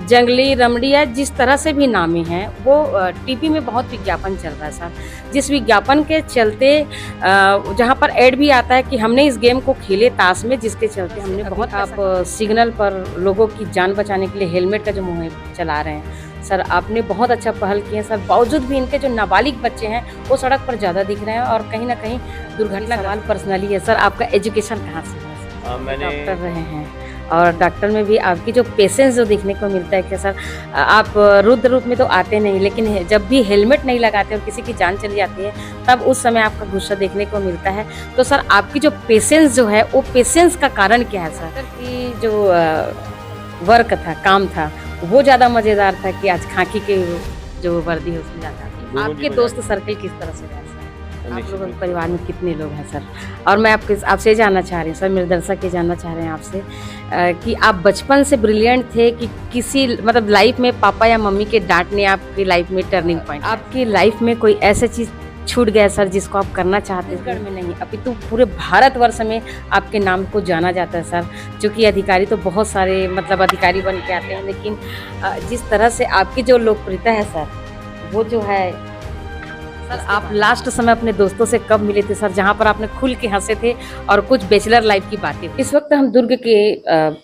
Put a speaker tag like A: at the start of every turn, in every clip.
A: जंगली रमड़िया जिस तरह से भी नामी हैं वो टीवी में बहुत विज्ञापन चल रहा है सर। जिस विज्ञापन के चलते जहाँ पर ऐड भी आता है कि हमने इस गेम को खेले ताश में, जिसके चलते हमने बहुत आप सिग्नल पर लोगों की जान बचाने के लिए हेलमेट का जो मुहिम चला रहे हैं सर, आपने बहुत अच्छा पहल किए सर। बावजूद भी इनके जो नाबालिग बच्चे हैं वो सड़क पर ज़्यादा दिख रहे हैं और कहीं ना कहीं दुर्घटना सवाल पर्सनली है सर। आपका एजुकेशन कहाँ से है?
B: मैंने
A: डॉक्टर रहे हैं और डॉक्टर में भी आपकी जो पेशेंस जो देखने को मिलता है कि सर आप रुद्र रूप में तो आते नहीं, लेकिन जब भी हेलमेट नहीं लगाते और किसी की जान चली जाती है तब उस समय आपका गुस्सा देखने को मिलता है। तो सर आपकी जो पेशेंस जो है वो पेशेंस का कारण क्या है सर? कि जो वर्क था, काम था, वो ज़्यादा मज़ेदार था कि आज खाकी के जो वर्दी है उसमें ज़्यादा थी। आपके दोस्त सर्कल किस तरह से है सर? आप लोगों के परिवार में कितने लोग हैं सर? और मैं आपसे जानना चाह रही हूँ सर, मेरे दर्शक ये जानना चाह रहे हैं आपसे कि आप बचपन से ब्रिलियंट थे कि किसी मतलब लाइफ में पापा या मम्मी के डांट ने आपकी लाइफ में टर्निंग पॉइंट? आपकी लाइफ में कोई ऐसा चीज़ छूट गया सर जिसको आप करना चाहते हैं? छत्तीसगढ़ में नहीं, अभी तो पूरे भारतवर्ष में आपके नाम को जाना जाता है सर। चूँकि अधिकारी तो बहुत सारे मतलब अधिकारी बन के आते हैं, लेकिन जिस तरह से आपकी जो लोकप्रियता है सर, वो जो है सर, आप लास्ट समय अपने दोस्तों से कब मिले थे सर, जहाँ पर आपने खुल के हंसे थे और कुछ बैचलर लाइफ की बातें? इस वक्त हम दुर्ग के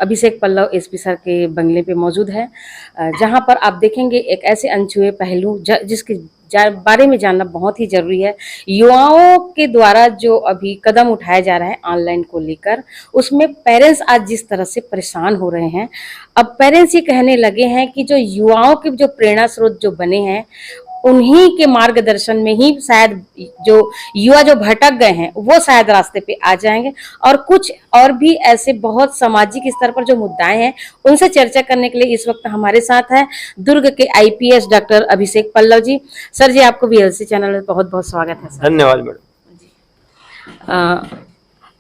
A: अभिषेक पल्लव एसपी सर के बंगले पे मौजूद हैं, जहाँ पर आप देखेंगे एक ऐसे अनछुए पहलू जिसके बारे में जानना बहुत ही जरूरी है। युवाओं के द्वारा जो अभी कदम उठाया जा रहा है ऑनलाइन को लेकर, उसमें पेरेंट्स आज जिस तरह से परेशान हो रहे हैं, अब पेरेंट्स ये कहने लगे हैं कि जो युवाओं के जो प्रेरणा स्रोत जो बने हैं उन्हीं के मार्गदर्शन में ही शायद जो युवा जो भटक गए हैं वो शायद रास्ते पे आ जाएंगे। और कुछ और भी ऐसे बहुत सामाजिक स्तर पर जो मुद्दाएं हैं उनसे चर्चा करने के लिए इस वक्त हमारे साथ है दुर्ग के आईपीएस डॉक्टर अभिषेक पल्लव जी। सर जी, आपको वीएलसी चैनल में बहुत बहुत स्वागत है सर।
B: धन्यवाद मैडम।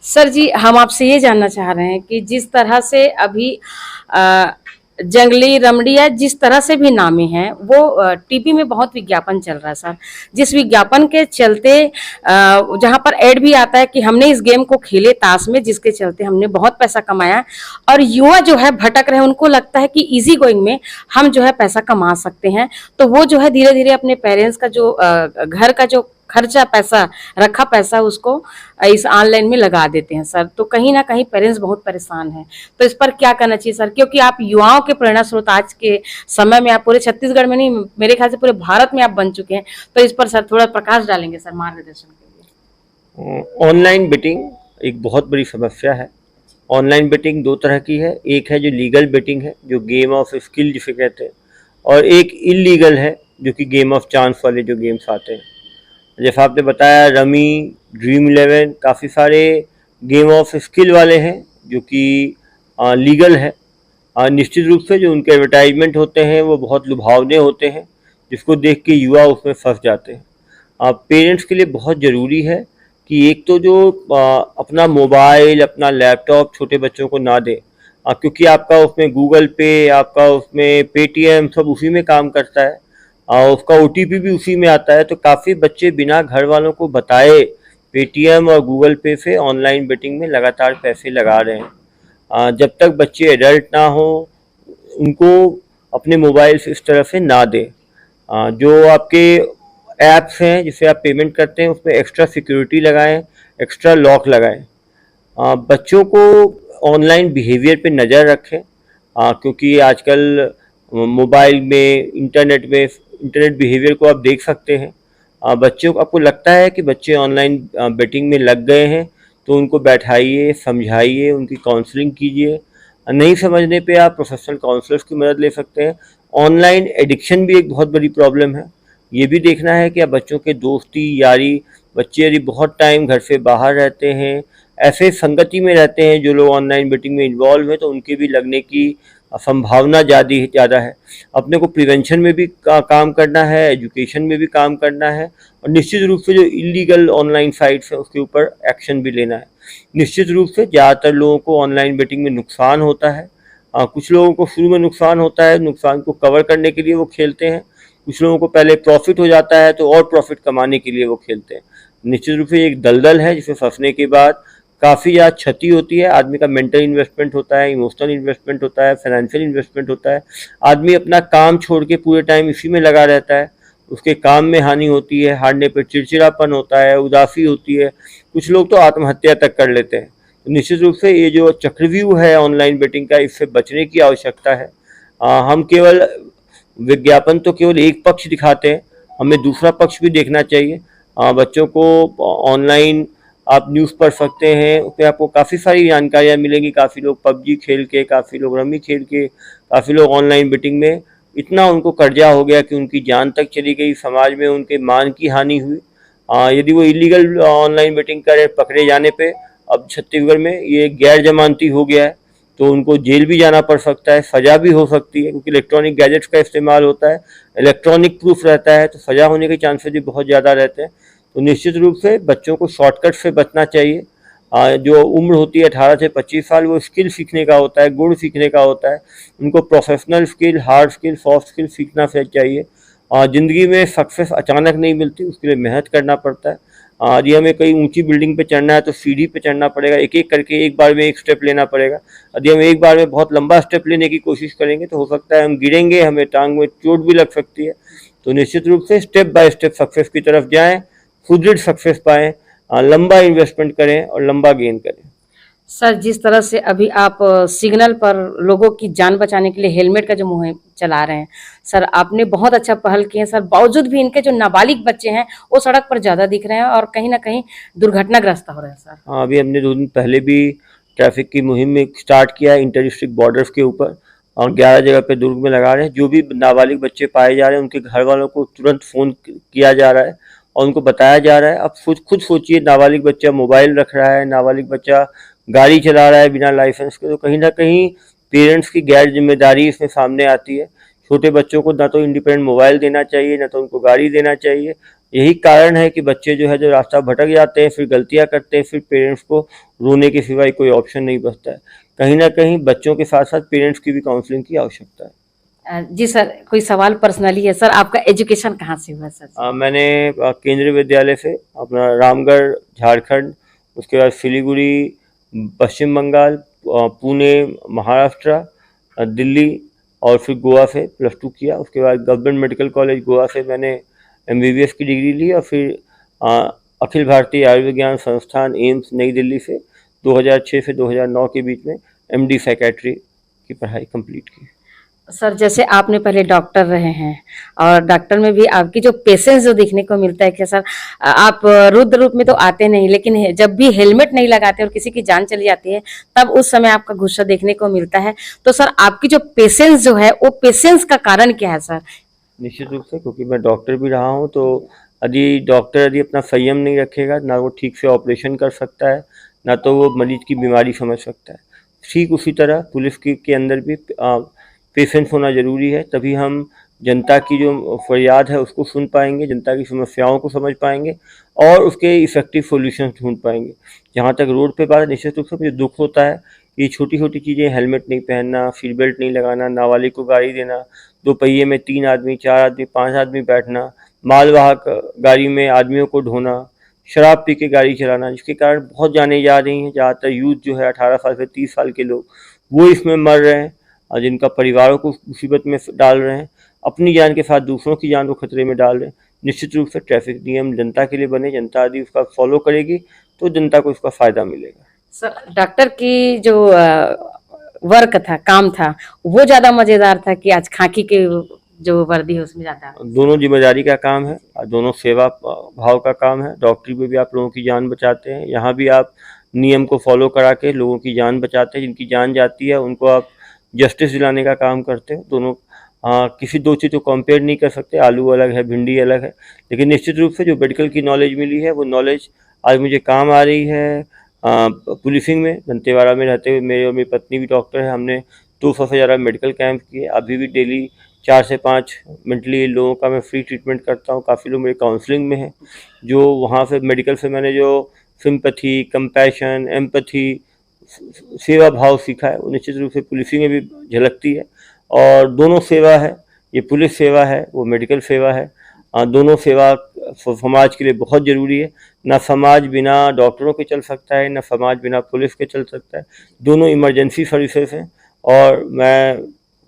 A: सर जी, हम आपसे ये जानना चाह रहे हैं कि जिस तरह से अभी जंगली रमड़िया जिस तरह से भी नामी हैं वो टीवी में बहुत विज्ञापन चल रहा है सर। जिस विज्ञापन के चलते जहां पर ऐड भी आता है कि हमने इस गेम को खेले ताश में, जिसके चलते हमने बहुत पैसा कमाया और युवा जो है भटक रहे हैं, उनको लगता है कि इजी गोइंग में हम जो है पैसा कमा सकते हैं, तो वो जो है धीरे धीरे अपने पेरेंट्स का जो घर का जो खर्चा पैसा रखा पैसा उसको इस ऑनलाइन में लगा देते हैं सर। तो कहीं ना कहीं पेरेंट्स बहुत परेशान हैं, तो इस पर क्या करना चाहिए सर? क्योंकि आप युवाओं के प्रेरणा स्रोत आज के समय में, आप पूरे छत्तीसगढ़ में नहीं, मेरे ख्याल से पूरे भारत में आप बन चुके हैं, तो इस पर सर थोड़ा प्रकाश डालेंगे सर मार्गदर्शन के लिए?
B: ऑनलाइन बेटिंग एक बहुत बड़ी समस्या है। ऑनलाइन बेटिंग दो तरह की है, एक है जो लीगल बेटिंग है जो गेम ऑफ स्किल जिसे कहते हैं, और एक इलीगल है जो कि गेम ऑफ चांस वाले जो गेम्स आते हैं। जैसा आपने बताया रमी, ड्रीम 11, काफ़ी सारे गेम ऑफ स्किल वाले हैं जो कि लीगल है। निश्चित रूप से जो उनके एडवर्टाइजमेंट होते हैं वो बहुत लुभावने होते हैं, जिसको देख के युवा उसमें फंस जाते हैं। पेरेंट्स के लिए बहुत ज़रूरी है कि एक तो जो अपना मोबाइल, अपना लैपटॉप छोटे बच्चों को ना दें, क्योंकि आपका उसमें गूगल पे, आपका उसमें पेटीएम सब उसी में काम करता है, उसका ओटीपी भी उसी में आता है। तो काफ़ी बच्चे बिना घर वालों को बताए पेटीएम और गूगल पे से ऑनलाइन बेटिंग में लगातार पैसे लगा रहे हैं। जब तक बच्चे एडल्ट ना हो उनको अपने मोबाइल से इस तरह से ना दें। जो आपके ऐप्स हैं जिससे आप पेमेंट करते हैं उसमें एक्स्ट्रा सिक्योरिटी लगाएं, एक्स्ट्रा लॉक लगाएं। बच्चों को ऑनलाइन बिहेवियर पे नज़र रखें, क्योंकि आजकल मोबाइल में इंटरनेट बिहेवियर को आप देख सकते हैं। बच्चों को, आपको लगता है कि बच्चे ऑनलाइन बेटिंग में लग गए हैं तो उनको बैठाइए, समझाइए, उनकी काउंसलिंग कीजिए। नहीं समझने पे आप प्रोफेशनल काउंसलर्स की मदद ले सकते हैं। ऑनलाइन एडिक्शन भी एक बहुत बड़ी प्रॉब्लम है। ये भी देखना है कि आप बच्चों के दोस्ती यारी, बच्चे यदि बहुत टाइम घर से बाहर रहते हैं, ऐसे संगति में रहते हैं जो लोग ऑनलाइन बेटिंग में इन्वॉल्व हैं, तो उनके भी लगने की संभावना ज़्यादा है। अपने को प्रिवेंशन में भी काम करना है, एजुकेशन में भी काम करना है, और निश्चित रूप से जो इलीगल ऑनलाइन साइट्स हैं उसके ऊपर एक्शन भी लेना है। निश्चित रूप से ज़्यादातर लोगों को ऑनलाइन बेटिंग में नुकसान होता है। कुछ लोगों को शुरू में नुकसान होता है, नुकसान को कवर करने के लिए वो खेलते हैं। कुछ लोगों को पहले प्रॉफिट हो जाता है तो और प्रॉफिट कमाने के लिए वो खेलते हैं। निश्चित रूप से एक दलदल है जिसमें फंसने के बाद काफ़ी ज़्यादा क्षति होती है। आदमी का मेंटल इन्वेस्टमेंट होता है, इमोशनल इन्वेस्टमेंट होता है, फाइनेंशियल इन्वेस्टमेंट होता है। आदमी अपना काम छोड़ के पूरे टाइम इसी में लगा रहता है, उसके काम में हानि होती है, हारने पर चिड़चिड़ापन होता है, उदासी होती है, कुछ लोग तो आत्महत्या तक कर लेते हैं। तो निश्चित रूप से ये जो चक्रव्यूह है ऑनलाइन बेटिंग का, इससे बचने की आवश्यकता है। हम केवल विज्ञापन तो केवल एक पक्ष दिखाते हैं, हमें दूसरा पक्ष भी देखना चाहिए। बच्चों को ऑनलाइन आप न्यूज़ पढ़ सकते हैं, उसमें आपको काफ़ी सारी जानकारियाँ मिलेंगी। काफ़ी लोग पबजी खेल के, काफ़ी लोग रमी खेल के, काफ़ी लोग ऑनलाइन बेटिंग में इतना उनको कर्जा हो गया कि उनकी जान तक चली गई, समाज में उनके मान की हानि हुई। यदि वो इलीगल ऑनलाइन बेटिंग करे पकड़े जाने पे अब छत्तीसगढ़ में ये गैर जमानती हो गया है, तो उनको जेल भी जाना पड़ सकता है, सज़ा भी हो सकती है, क्योंकि इलेक्ट्रॉनिक गैजेट्स का इस्तेमाल होता है, इलेक्ट्रॉनिक प्रूफ रहता है, तो सज़ा होने के चांसेस भी बहुत ज़्यादा रहते हैं। तो निश्चित रूप से बच्चों को शॉर्टकट से बचना चाहिए। जो उम्र होती है 18 से 25 साल, वो स्किल सीखने का होता है, गुण सीखने का होता है। उनको professional skill, hard skill, soft skill सीखना चाहिए। ज़िंदगी में सक्सेस अचानक नहीं मिलती, उसके लिए मेहनत करना पड़ता है। यदि हमें कहीं ऊंची बिल्डिंग पे चढ़ना है तो सीढ़ी पे चढ़ना पड़ेगा, एक एक करके एक बार में एक स्टेप लेना पड़ेगा। यदि हम एक बार में बहुत लंबा स्टेप लेने की कोशिश करेंगे तो हो सकता है हम गिरेंगे, हमें टांग में चोट भी लग सकती है। तो निश्चित रूप से स्टेप बाय स्टेप सक्सेस की तरफ जाएं, सुदृढ़ सक्सेस पाएं, लंबा इन्वेस्टमेंट करें और लंबा गेन करें।
A: सर, जिस तरह से अभी आप सिग्नल पर लोगों की जान बचाने के लिए हेलमेट का जो मुहिम चला रहे हैं, सर आपने बहुत अच्छा पहल की है सर। बावजूद भी इनके जो नाबालिग बच्चे हैं वो सड़क पर ज़्यादा दिख रहे हैं और कहीं ना कहीं दुर्घटनाग्रस्त हो रहे हैं सर।
B: अभी हमने 2 दिन पहले भी ट्रैफिक की मुहिम में स्टार्ट किया है इंटर डिस्ट्रिक्ट बॉर्डर्स के ऊपर, और 11 जगह पे दुर्ग में लगा रहे हैं। जो भी नाबालिग बच्चे पाए जा रहे हैं उनके घर वालों को तुरंत फ़ोन किया जा रहा है और उनको बताया जा रहा है। अब खुद सोचिए, नाबालिग बच्चा मोबाइल रख रहा है, नाबालिग बच्चा गाड़ी चला रहा है बिना लाइसेंस के, तो कहीं ना कहीं पेरेंट्स की गैर जिम्मेदारी इसमें सामने आती है। छोटे बच्चों को ना तो इंडिपेंडेंट मोबाइल देना चाहिए, ना तो उनको गाड़ी देना चाहिए। यही कारण है कि बच्चे जो है जो रास्ता भटक जाते हैं, फिर गलतियां करते हैं, फिर पेरेंट्स को रोने के सिवाय कोई ऑप्शन नहीं बचता है। कहीं ना कहीं बच्चों के साथ साथ पेरेंट्स की भी काउंसलिंग की आवश्यकता है।
A: जी सर, कोई सवाल पर्सनली है सर, आपका एजुकेशन कहाँ से हुआ सर?
B: मैंने केंद्रीय विद्यालय से अपना रामगढ़ झारखंड, उसके बाद सिलीगुड़ी पश्चिम बंगाल, पुणे महाराष्ट्र, दिल्ली और फिर गोवा से +2 किया। उसके बाद गवर्नमेंट मेडिकल कॉलेज गोवा से मैंने MBBS की डिग्री ली और फिर अखिल भारतीय आयुर्विज्ञान संस्थान एम्स नई दिल्ली से 2006 से 2009 के बीच में MD साइकेट्री की पढ़ाई कंप्लीट की।
A: सर, जैसे आपने पहले डॉक्टर रहे हैं और डॉक्टर में भी आपकी जो पेशेंस जो देखने को मिलता है कि सर आप रुद्र रूप में तो आते नहीं, लेकिन जब भी हेलमेट नहीं लगाते और किसी की जान चली जाती है तब उस समय आपका गुस्सा देखने को मिलता है। तो सर आपकी जो पेशेंस जो है वो पेशेंस का कारण क्या है सर?
B: निश्चित रूप से, क्योंकि मैं डॉक्टर भी रहा हूँ, तो यदि अपना संयम नहीं रखेगा, ना वो ठीक से ऑपरेशन कर सकता है, ना तो वो मरीज की बीमारी समझ सकता है। ठीक उसी तरह पुलिस के अंदर भी पेशेंस होना ज़रूरी है, तभी हम जनता की जो फरियाद है उसको सुन पाएंगे, जनता की समस्याओं को समझ पाएंगे और उसके इफ़ेक्टिव सॉल्यूशन ढूंढ पाएंगे। जहाँ तक रोड पे बात, निश्चित रूप से मुझे दुख होता है कि छोटी छोटी चीज़ें, हेलमेट नहीं पहनना, सीट बेल्ट नहीं लगाना, नाबालिग को गाड़ी देना, 2 पहिए में 3 आदमी, 4 आदमी, 5 आदमी बैठना, मालवाहक गाड़ी में आदमियों को ढोना, शराब पी के गाड़ी चलाना, जिसके कारण बहुत जानें जा रही हैं। ज़्यादातर यूथ जो है 18 साल से 30 साल के लोग, वो इसमें मर रहे हैं और जिनका परिवारों को मुसीबत में डाल रहे हैं, अपनी जान के साथ दूसरों की जान को खतरे में डाल रहे हैं। निश्चित रूप से ट्रैफिक नियम जनता के लिए बने, जनता यदि उसका फॉलो करेगी तो जनता को इसका फ़ायदा मिलेगा।
A: सर, डॉक्टर की जो वर्क था, काम था, वो ज़्यादा मज़ेदार था कि आज खाकी के जो वर्दी है उसमें ज़्यादा?
B: दोनों जिम्मेदारी का काम है और दोनों सेवा भाव का काम है। डॉक्टरी में भी आप लोगों की जान बचाते हैं, यहाँ भी आप नियम को फॉलो करा के लोगों की जान बचाते हैं। जिनकी जान जाती है उनको आप जस्टिस दिलाने का काम करते हैं। दोनों किसी दो चीज़ को कंपेयर नहीं कर सकते, आलू अलग है, भिंडी अलग है। लेकिन निश्चित रूप से जो मेडिकल की नॉलेज मिली है वो नॉलेज आज मुझे काम आ रही है। पुलिसिंग में दंतेवाड़ा में रहते हुए, मेरे और मेरी पत्नी भी डॉक्टर है, हमने 200 से ज़्यादा मेडिकल कैंप किए। अभी भी डेली 4 से 5 मेंटली इल लोगों का मैं फ्री ट्रीटमेंट करता हूँ। काफ़ी लोग मेरे काउंसलिंग में हैं, जो वहाँ से मेडिकल से मैंने जो सिंपैथी, कंपैशन, एम्पैथी, सेवा भाव सीखा है वो निश्चित रूप से पुलिसिंग में भी झलकती है। और दोनों सेवा है, ये पुलिस सेवा है, वो मेडिकल सेवा है। दोनों सेवा समाज के लिए बहुत ज़रूरी है। ना समाज बिना डॉक्टरों के चल सकता है, ना समाज बिना पुलिस के चल सकता है। दोनों इमरजेंसी सर्विसेज हैं और मैं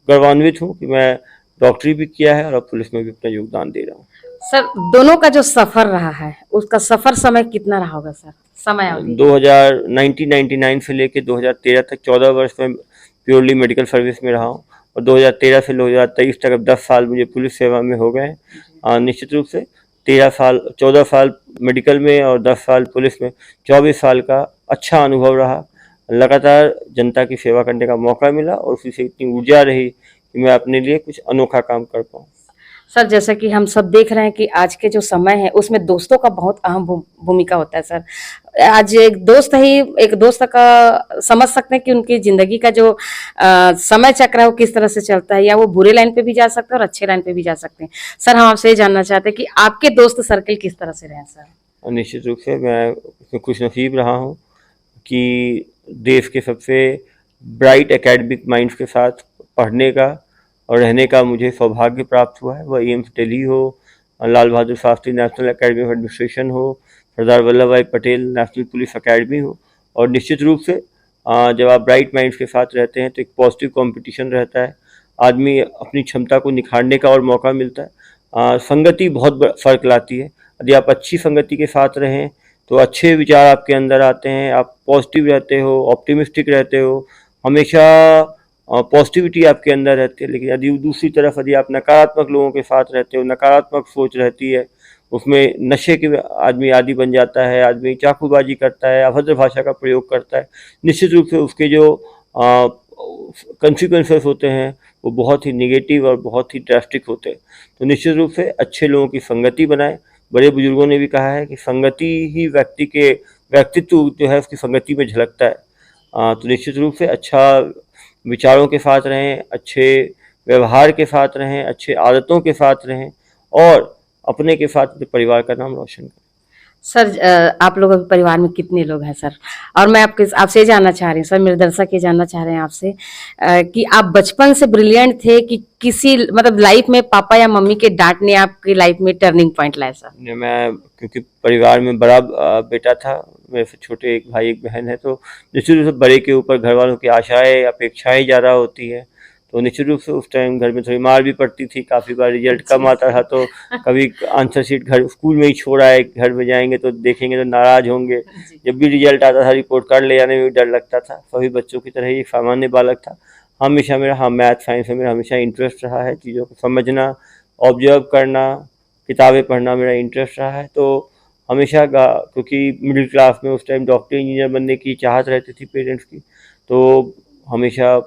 B: गौरवान्वित हूँ कि मैं डॉक्टरी भी किया है और अब पुलिस में भी अपना योगदान दे रहा हूँ।
A: सर दोनों का जो सफर रहा है उसका सफर समय कितना रहा होगा सर, समय अवधि?
B: 1999 से लेकर 2013 तक 14 वर्ष में प्योरली मेडिकल सर्विस में रहा हूँ और 2013 से 2023 तक अब 10 साल मुझे पुलिस सेवा में हो गए हैं। निश्चित रूप से 14 साल मेडिकल में और 10 साल पुलिस में, 24 साल का अच्छा अनुभव रहा। लगातार जनता की सेवा करने का मौका मिला और उसी से इतनी ऊर्जा रही कि मैं अपने लिए कुछ अनोखा काम कर पाऊँ।
A: सर जैसा कि हम सब देख रहे हैं कि आज के जो समय है उसमें दोस्तों का बहुत अहम भूमिका होता है सर। आज एक दोस्त का समझ सकते हैं कि उनकी जिंदगी का जो समय चक्र है वो किस तरह से चलता है, या वो बुरे लाइन पे भी जा सकते हैं और अच्छे लाइन पे भी जा सकते हैं। सर हम आपसे ये जानना चाहते हैं कि आपके दोस्त सर्कल किस तरह से रहे सर?
B: और निश्चित रूप से मैं खुश नसीब रहा हूँ कि देश के सबसे ब्राइट एकेडमिक माइंड्स के साथ पढ़ने का और रहने का मुझे सौभाग्य प्राप्त हुआ है। वह एम्स दिल्ली हो, Lal Bahadur Shastri National Academy of Administration हो, सरदार वल्लभ भाई पटेल नेशनल पुलिस एकेडमी हो। और निश्चित रूप से जब आप ब्राइट माइंड्स के साथ रहते हैं तो एक पॉजिटिव कंपटीशन रहता है, आदमी अपनी क्षमता को निखारने का और मौका मिलता है। संगति बहुत फ़र्क लाती है। यदि आप अच्छी संगति के साथ रहें तो अच्छे विचार आपके अंदर आते हैं, आप पॉजिटिव रहते हो, ऑप्टिमिस्टिक रहते हो, हमेशा पॉजिटिविटी आपके अंदर रहती है। लेकिन यदि दूसरी तरफ यदि आप नकारात्मक लोगों के साथ रहते हो, नकारात्मक सोच रहती है, उसमें नशे के आदमी आदी बन जाता है, आदमी चाकूबाजी करता है, अभद्र भाषा का प्रयोग करता है, निश्चित रूप से उसके जो कंसिक्वेंसेस होते हैं वो बहुत ही नेगेटिव और बहुत ही ड्रास्टिक होते हैं। तो निश्चित रूप से अच्छे लोगों की संगति बनाएं। बड़े बुजुर्गों ने भी कहा है कि संगति ही व्यक्ति के व्यक्तित्व जो है उसकी संगति में झलकता है। तो निश्चित रूप से अच्छा विचारों के साथ रहें, अच्छे व्यवहार के साथ रहें, अच्छे आदतों के साथ रहें और अपने के साथ अपने परिवार का नाम रोशन करें।
A: सर आप लोग अभी परिवार में कितने लोग हैं सर? और मैं आपसे ये जानना चाह रही हूँ सर, मेरे दर्शक ये जानना चाह रहे हैं आपसे कि आप बचपन से ब्रिलियंट थे कि किसी मतलब लाइफ में पापा या मम्मी के डांट ने आपकी लाइफ में टर्निंग पॉइंट लाया सर?
B: मैं क्योंकि परिवार में बड़ा बेटा था, मेरे से छोटे एक भाई एक बहन है, तो निश्चित रूप से बड़े के ऊपर घर वालों की आशाएं अपेक्षाएं ज़्यादा होती है। तो निश्चित रूप से उस टाइम घर में थोड़ी मार भी पड़ती थी, काफ़ी बार रिजल्ट कम आता था तो कभी आंसर शीट घर स्कूल में ही छोड़ आए, घर में जाएंगे तो देखेंगे तो नाराज़ होंगे। जब भी रिजल्ट आता था रिपोर्ट कार्ड ले जाने में भी डर लगता था। सभी बच्चों की तरह ही एक सामान्य बालक था। हमेशा मेरा मैथ साइंस में मेरा हमेशा इंटरेस्ट रहा है, चीज़ों को समझना, ऑब्जर्व करना, किताबें पढ़ना मेरा इंटरेस्ट रहा है। तो हमेशा क्योंकि मिडिल क्लास में उस टाइम डॉक्टर इंजीनियर बनने की चाहत रहती थी पेरेंट्स की, तो हमेशा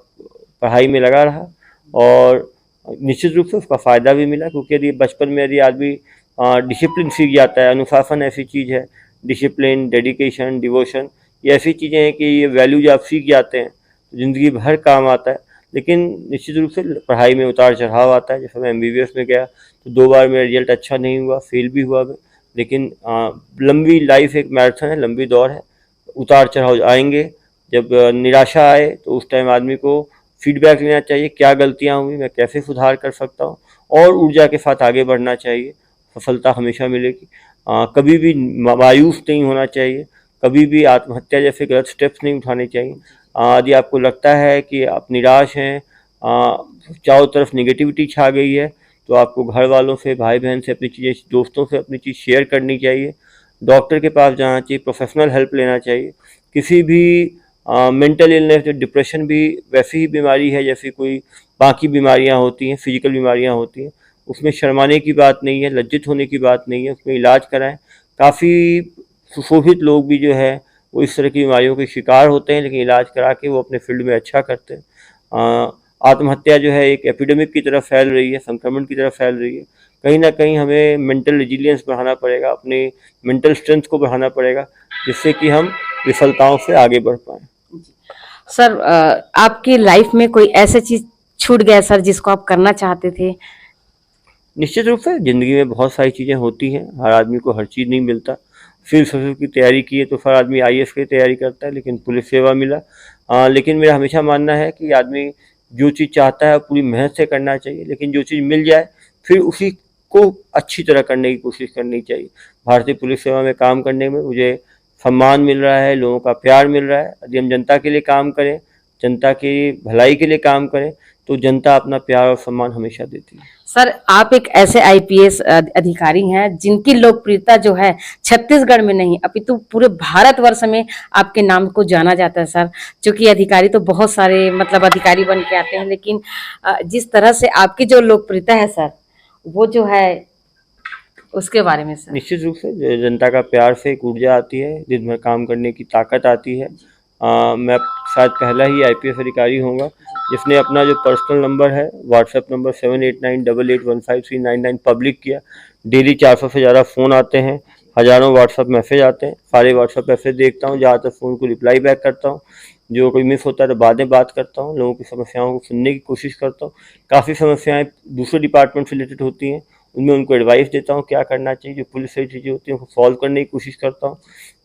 B: पढ़ाई में लगा रहा और निश्चित रूप से उसका फ़ायदा भी मिला। क्योंकि यदि बचपन में यदि आदमी डिसिप्लिन सीख जाता है, अनुशासन ऐसी चीज़ है, डिसिप्लिन, डेडिकेशन, डिवोशन, ये ऐसी चीज़ें हैं कि ये वैल्यूज आप सीख जाते हैं तो ज़िंदगी भर काम आता है। लेकिन निश्चित रूप से पढ़ाई में उतार चढ़ाव आता है। जैसे मैं MBBS में गया तो 2 बार मेरा रिजल्ट अच्छा नहीं हुआ, फेल भी हुआ मैं। लेकिन लंबी लाइफ एक मैराथन है, लंबी दौड़ है, उतार चढ़ाव आएंगे। जब निराशा आए तो उस टाइम आदमी को फीडबैक लेना चाहिए, क्या गलतियां हुई, मैं कैसे सुधार कर सकता हूं, और ऊर्जा के साथ आगे बढ़ना चाहिए। सफलता हमेशा मिलेगी। कभी भी मायूस नहीं होना चाहिए, कभी भी आत्महत्या जैसे गलत स्टेप्स नहीं उठाने चाहिए। यदि आपको लगता है कि आप निराश हैं, चारों तरफ निगेटिविटी छा गई है, तो आपको घर वालों से, भाई बहन से अपनी चीज़ें, दोस्तों से अपनी चीज़ शेयर करनी चाहिए, डॉक्टर के पास जाना चाहिए, प्रोफेशनल हेल्प लेना चाहिए। किसी भी मेंटल इलनेस, डिप्रेशन भी वैसी ही बीमारी है जैसी कोई बाकी बीमारियां होती हैं, फिजिकल बीमारियां होती हैं। उसमें शर्माने की बात नहीं है, लज्जित होने की बात नहीं है, उसमें इलाज कराएं। काफ़ी सुशोभित लोग भी जो है वो इस तरह की बीमारियों के शिकार होते हैं, लेकिन इलाज करा के वो अपने फील्ड में अच्छा करते हैं। आत्महत्या जो है एक एपिडेमिक की तरफ फैल रही है, संक्रमण की तरफ फैल रही है। कहीं ना कहीं हमें मेंटल रेजिलियंस बढ़ाना पड़ेगा, अपने मेंटल स्ट्रेंथ को बढ़ाना पड़ेगा, जिससे कि हम विफलताओं से आगे बढ़ पाएँ।
A: सर आपकी लाइफ में कोई ऐसी चीज छूट गया सर जिसको आप करना चाहते थे?
B: निश्चित रूप से ज़िंदगी में बहुत सारी चीज़ें होती हैं, हर आदमी को हर चीज़ नहीं मिलता। सिविल सर्विस की तैयारी की है तो हर आदमी IAS की तैयारी करता है, लेकिन पुलिस सेवा मिला। लेकिन मेरा हमेशा मानना है कि आदमी जो चीज़ चाहता है पूरी मेहनत से करना चाहिए, लेकिन जो चीज़ मिल जाए फिर उसी उसको अच्छी तरह करने की कोशिश करनी चाहिए। भारतीय पुलिस सेवा में काम करने में मुझे सम्मान मिल रहा है, लोगों का प्यार मिल रहा है। यदि हम जनता के लिए काम करें, जनता की भलाई के लिए काम करें, तो जनता अपना प्यार और सम्मान हमेशा देती है।
A: सर आप एक ऐसे आईपीएस अधिकारी हैं जिनकी लोकप्रियता जो है छत्तीसगढ़ में नहीं अपितु पूरे भारतवर्ष में आपके नाम को जाना जाता है सर। क्योंकि अधिकारी तो बहुत सारे मतलब अधिकारी बन के आते हैं, लेकिन जिस तरह से आपकी जो लोकप्रियता है सर, वो जो है उसके बारे में सर।
B: निश्चित रूप से जनता का प्यार से एक ऊर्जा आती है, दिन भर काम करने की ताकत आती है। मैं शायद पहला ही आईपीएस अधिकारी होऊंगा जिसने अपना जो पर्सनल नंबर है, व्हाट्सएप नंबर 7898815399 पब्लिक किया। डेली 400 से ज़्यादा फ़ोन आते हैं, हज़ारों व्हाट्सएप मैसेज आते हैं। सारे व्हाट्सएप मैसेज देखता हूँ, ज़्यादातर फ़ोन को रिप्लाई बैक करता हूँ। जो कोई मिस होता है तो बाद में बात करता हूँ, लोगों की समस्याओं को सुनने की कोशिश करता हूँ। काफ़ी समस्याएं दूसरे डिपार्टमेंट से रिलेटेड होती हैं, उनमें उनको एडवाइस देता हूँ क्या करना चाहिए। जो पुलिस से चीज़ें होती हैं उनको सॉल्व करने की कोशिश करता हूँ।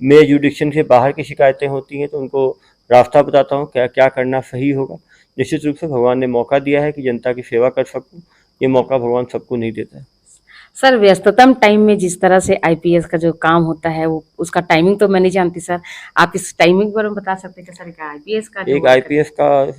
B: मेरे जुडिक्शन से बाहर की शिकायतें होती हैं तो उनको रास्ता बताता हूँ क्या क्या करना सही होगा। निश्चित रूप से भगवान ने मौका दिया है कि जनता की सेवा कर सकूँ, ये मौका भगवान सबको नहीं देता है।
A: सर व्यस्ततम टाइम में जिस तरह से आईपीएस का जो काम होता है वो उसका टाइमिंग तो मैं नहीं जानती सर, आप इस टाइमिंग पर बता सकते हैं कि सर आईपीएस का
B: एक आईपीएस का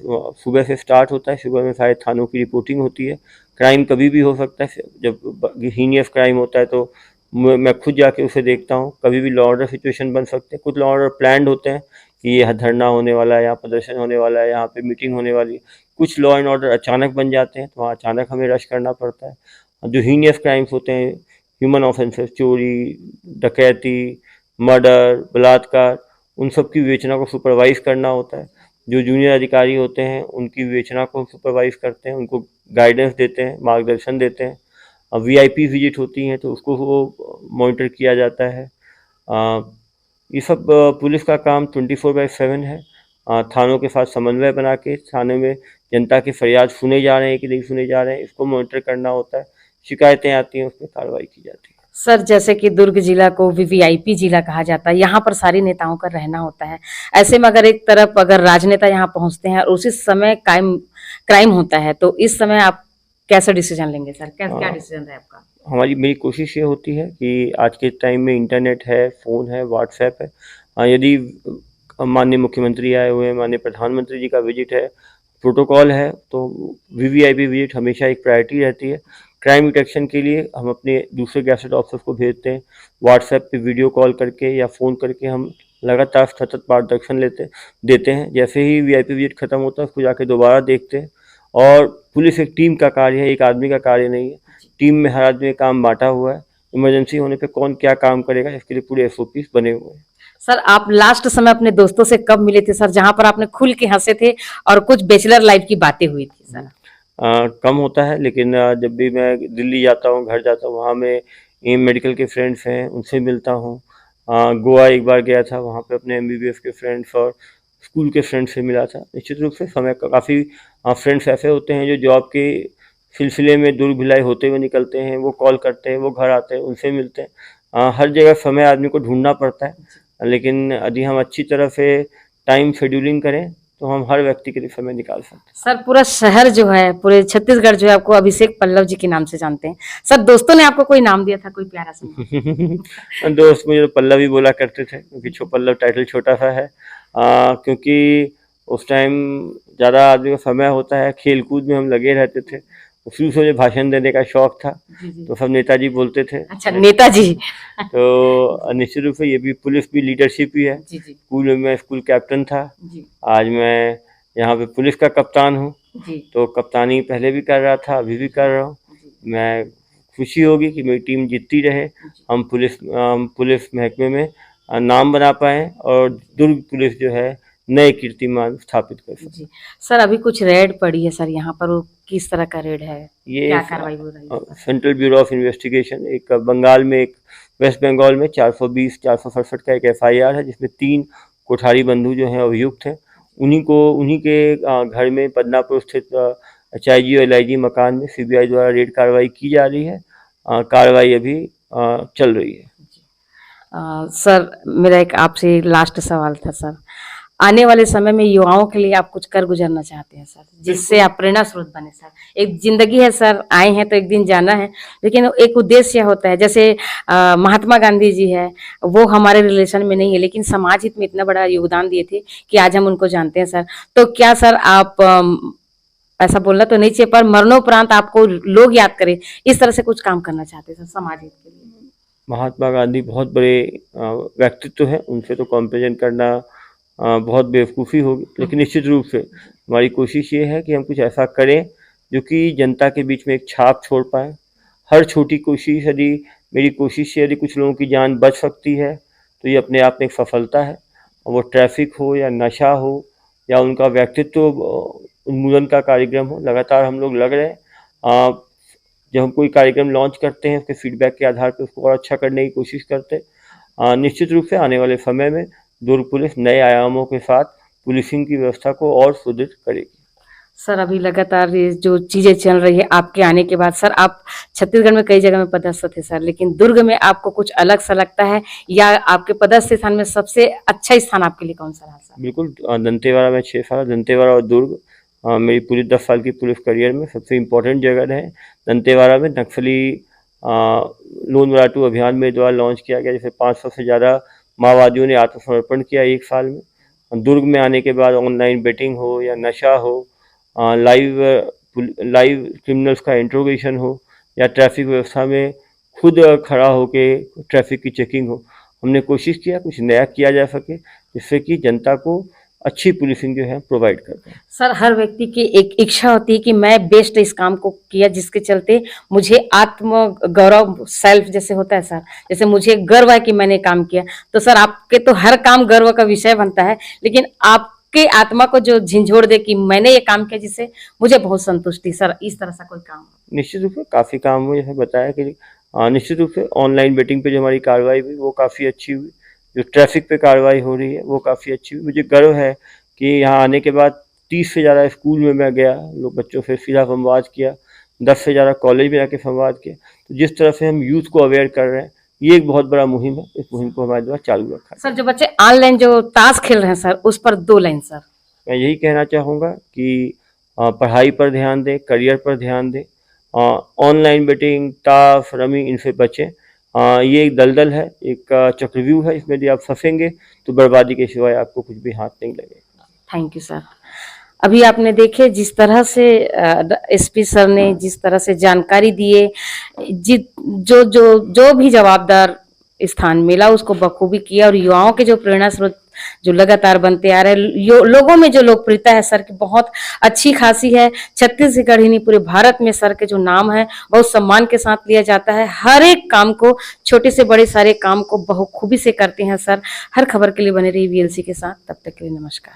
B: सुबह से स्टार्ट होता है। सुबह में सारे थानों की रिपोर्टिंग होती है। क्राइम कभी भी हो सकता है, जब हीनियस क्राइम होता है तो मैं खुद जाके उसे देखता हूँ। कभी भी लॉ ऑर्डर सिचुएशन बन सकते हैं। कुछ लॉ ऑर्डर प्लान्ड होते हैं कि ये धरना होने वाला है, यहाँ प्रदर्शन होने वाला है, यहाँ पे मीटिंग होने वाली है। कुछ लॉ एंड ऑर्डर अचानक बन जाते हैं तो वहाँ अचानक हमें रश करना पड़ता है। जो हीनियस क्राइम्स होते हैं, ह्यूमन ऑफेंसेस, चोरी, डकैती, मर्डर, बलात्कार, उन सब की विवेचना को सुपरवाइज करना होता है। जो जूनियर अधिकारी होते हैं उनकी विवेचना को सुपरवाइज करते हैं, उनको गाइडेंस देते हैं, मार्गदर्शन देते हैं। वीआईपी विजिट होती हैं तो उसको वो मॉनिटर किया जाता है। ये सब पुलिस का काम 24/7 है। थानों के साथ समन्वय बना के थाने में जनता की फरियाद सुने जा रहे हैं कि नहीं सुने जा रहे हैं, इसको मॉनिटर करना होता है। शिकायतें आती हैं, उस पर कार्रवाई की जाती है।
A: सर जैसे कि दुर्ग जिला को वीवीआईपी जिला कहा जाता है, यहाँ पर सारी नेताओं का रहना होता है। ऐसे में अगर एक तरफ अगर राजनेता यहाँ पहुंचते हैं और उसी समय क्राइम होता है तो इस समय आप कैसे डिसीजन लेंगे सर? क्या डिसीजन है आपका?
B: मेरी कोशिश ये होती है कि आज के टाइम में इंटरनेट है, फ़ोन है, व्हाट्सएप है। यदि माननीय मुख्यमंत्री आए हुए हैं, माननीय प्रधानमंत्री जी का विजिट है, प्रोटोकॉल है, तो वीवीआईपी विजिट हमेशा एक प्रायोरिटी रहती है। क्राइम डिटेक्शन के लिए हम अपने दूसरे गैजेट ऑफिसर्स को भेजते हैं। व्हाट्सएप पे वीडियो कॉल करके या फ़ोन करके हम लगातार सतत मार्गदर्शन देते हैं। जैसे ही वीआईपी विजिट खत्म होता है उसको जाके दोबारा देखते हैं। और पुलिस एक टीम का कार्य है, एक आदमी का कार्य नहीं है। टीम में हर आदमी का काम बांटा हुआ है। इमरजेंसी होने पे कौन क्या काम करेगा इसके लिए पूरे एसओपीज बने हुए हैं।
A: सर आप लास्ट समय अपने दोस्तों से कब मिले थे सर, जहां पर आपने खुल के हंसे थे और कुछ बैचलर लाइफ की बातें हुई थी सर?
B: कम होता है, लेकिन जब भी मैं दिल्ली जाता हूँ, घर जाता हूँ, वहाँ में एम मेडिकल के फ्रेंड्स हैं, उनसे मिलता हूँ। गोवा एक बार गया था, वहाँ पे अपने एमबीबीएस के फ्रेंड्स और स्कूल के फ्रेंड्स से मिला था। निश्चित रूप से समय काफ़ी फ्रेंड्स ऐसे होते हैं जो जॉब के सिलसिले में दूर भिलाई होते हुए निकलते हैं, वो कॉल करते हैं, वो घर आते हैं, उनसे मिलते हैं। हर जगह समय आदमी को ढूंढना पड़ता है, लेकिन यदि हम अच्छी तरह से टाइम शेड्यूलिंग करें तो हम हर व्यक्ति के लिए समय निकाल सकते हैं।
A: सर पूरा शहर जो है, पूरे छत्तीसगढ़ जो है आपको अभिषेक पल्लव जी के नाम से जानते हैं। सर दोस्तों ने आपको कोई नाम दिया था, कोई प्यारा सा?
B: दोस्त मुझे तो पल्लव ही बोला करते थे, क्योंकि पल्लव टाइटल छोटा सा है। क्योंकि उस टाइम ज़्यादा आदमी का समय होता है, खेल कूद में हम लगे रहते थे। शुरू से मुझे भाषण देने का शौक था, तो सब नेताजी बोलते थे।
A: अच्छा नेताजी।
B: तो निश्चित रूप से ये भी पुलिस भी लीडरशिप ही है। स्कूल में मैं स्कूल कैप्टन था, आज मैं यहाँ पे पुलिस का कप्तान हूँ। तो कप्तानी पहले भी कर रहा था, अभी भी कर रहा हूँ। मैं खुशी होगी कि मेरी टीम जीतती रहे, हम पुलिस महकमे में नाम बना पाए और दुर्ग पुलिस जो है नए कीर्तिमान स्थापित कर सके।
A: सर अभी कुछ रेड पड़ी है सर यहाँ पर, वो किस तरह का रेड है,
B: ये
A: क्या कार्रवाई हो रही है?
B: सेंट्रल ब्यूरो ऑफ इन्वेस्टिगेशन, एक बंगाल में, एक वेस्ट बंगाल में 420-467 का एक एफआईआर है, जिसमें 3 कोठारी बंधु जो हैं अभियुक्त हैं। उन्हीं के घर में बदनापुर स्थित एचआईजी और एलआईजी मकान में सीबीआई द्वारा रेड कार्रवाई की जा रही है। कार्रवाई अभी चल रही है।
A: सर मेरा एक आपसे लास्ट सवाल था सर, आने वाले समय में युवाओं के लिए आप कुछ कर गुजरना चाहते हैं सर, जिससे आप प्रेरणा स्रोत बने सर। एक जिंदगी है सर, आए हैं तो एक दिन जाना है, लेकिन एक उद्देश्य होता है। जैसे महात्मा गांधी जी है, वो हमारे रिलेशन में नहीं है, लेकिन समाज हित में इतना बड़ा योगदान दिए थे कि आज हम उनको जानते हैं सर। तो क्या सर आप ऐसा बोलना तो नहीं चाहिए, पर मरणोपरांत आपको लोग याद करें, इस तरह से कुछ काम करना चाहते हैं सर समाज हित के लिए?
B: महात्मा गांधी बहुत बड़े व्यक्तित्व हैं, उनसे तो कंपेरिजन करना बहुत बेवकूफ़ी होगी, लेकिन निश्चित रूप से हमारी कोशिश ये है कि हम कुछ ऐसा करें जो कि जनता के बीच में एक छाप छोड़ पाए। हर छोटी कोशिश, यदि मेरी कोशिश से यदि कुछ लोगों की जान बच सकती है तो ये अपने आप में एक सफलता है। और वो ट्रैफिक हो या नशा हो या उनका व्यक्तित्व उन्मूलन का कार्यक्रम हो, लगातार हम लोग लग रहे हैं। जब हम कोई कार्यक्रम लॉन्च करते हैं, उसके फीडबैक के आधार पर उसको और अच्छा करने की कोशिश करते हैं। निश्चित रूप से आने वाले समय में दुर्ग पुलिस नए आयामों के साथ पुलिसिंग की व्यवस्था को और सुदृढ़ करेगी।
A: सर अभी लगातार ये जो चीजें चल रही है आपके आने के बाद, सर आप छत्तीसगढ़ में कई जगह में पदस्थ थे सर, लेकिन दुर्ग में आपको कुछ अलग सा लगता है, या आपके पदस्थ स्थान में सबसे अच्छा स्थान आपके लिए कौन सा रहा सर? बिल्कुल,
B: दंतेवाड़ा में 6 साल, दंतेवाड़ा और दुर्ग मेरी पूरी 10 साल की पुलिस करियर में सबसे इम्पोर्टेंट जगह रहे। दंतेवाड़ा में नक्सली लोन वराटू अभियान में द्वारा लॉन्च किया गया, जिसे 500 से ज़्यादा माओवादियों ने आत्मसमर्पण किया 1 साल में। दुर्ग में आने के बाद ऑनलाइन बेटिंग हो या नशा हो, लाइव क्रिमिनल्स का इंट्रोगेशन हो या ट्रैफिक व्यवस्था में खुद खड़ा होके ट्रैफिक की चेकिंग हो, हमने कोशिश किया कुछ नया किया जा सके, जिससे कि जनता को अच्छी पुलिसिंग जो है प्रोवाइड करते हैं।
A: सर हर व्यक्ति की एक इच्छा होती है कि मैं बेस्ट इस काम को किया, जिसके चलते मुझे आत्म गौरव, सेल्फ जैसे होता है सर, जैसे मुझे गर्व है कि मैंने काम किया। तो सर आपके तो हर काम गर्व का विषय बनता है, लेकिन आपके आत्मा को जो झिंझोड़ दे कि मैंने ये काम किया जिससे मुझे बहुत संतुष्टि, सर इस तरह सा कोई काम?
B: निश्चित रूप से काफ़ी काम हुए, जैसे बताया कि निश्चित रूप से ऑनलाइन बेटिंग पे जो हमारी कार्रवाई हुई वो काफ़ी अच्छी हुई। जो ट्रैफिक पे कार्रवाई हो रही है वो काफ़ी अच्छी हुई। मुझे गर्व है कि यहाँ आने के बाद 30 से ज़्यादा स्कूल में मैं गया, लोग बच्चों से सीधा संवाद किया, 10 से ज़्यादा कॉलेज में जाके संवाद किया। तो जिस तरह से हम यूथ को अवेयर कर रहे हैं, ये एक बहुत बड़ा मुहिम है। इस मुहिम को हमारे द्वारा चालू रखा है।
A: सर जो बच्चे ऑनलाइन जो ताश खेल रहे हैं सर, उस पर 2 लाइन सर।
B: मैं यही कहना चाहूँगा कि पढ़ाई पर ध्यान दें, करियर पर ध्यान दें। ऑनलाइन बेटिंग, ताश, रमी, इनसे बचें। ये एक दलदल है, एक चक्रव्यूह है, इसमें यदि आप फंसेंगे तो बर्बादी के सिवाय आपको कुछ भी हाथ नहीं लगेगा।
A: Thank you sir. अभी आपने देखे जिस तरह से एसपी सर ने जिस तरह से जानकारी दिए, जो भी जवाबदार स्थान मिला उसको बखूबी किया, और युवाओं के जो प्रेरणा स्रोत जो लगातार बनते आ रहे, लोगों में जो लोकप्रियता है सर की बहुत अच्छी खासी है। छत्तीसगढ़ ही नहीं पूरे भारत में सर के जो नाम है बहुत सम्मान के साथ लिया जाता है। हर एक काम को, छोटे से बड़े सारे काम को बखूबी से करते हैं सर। हर खबर के लिए बने रही वीएलसी के साथ, तब तक के लिए नमस्कार।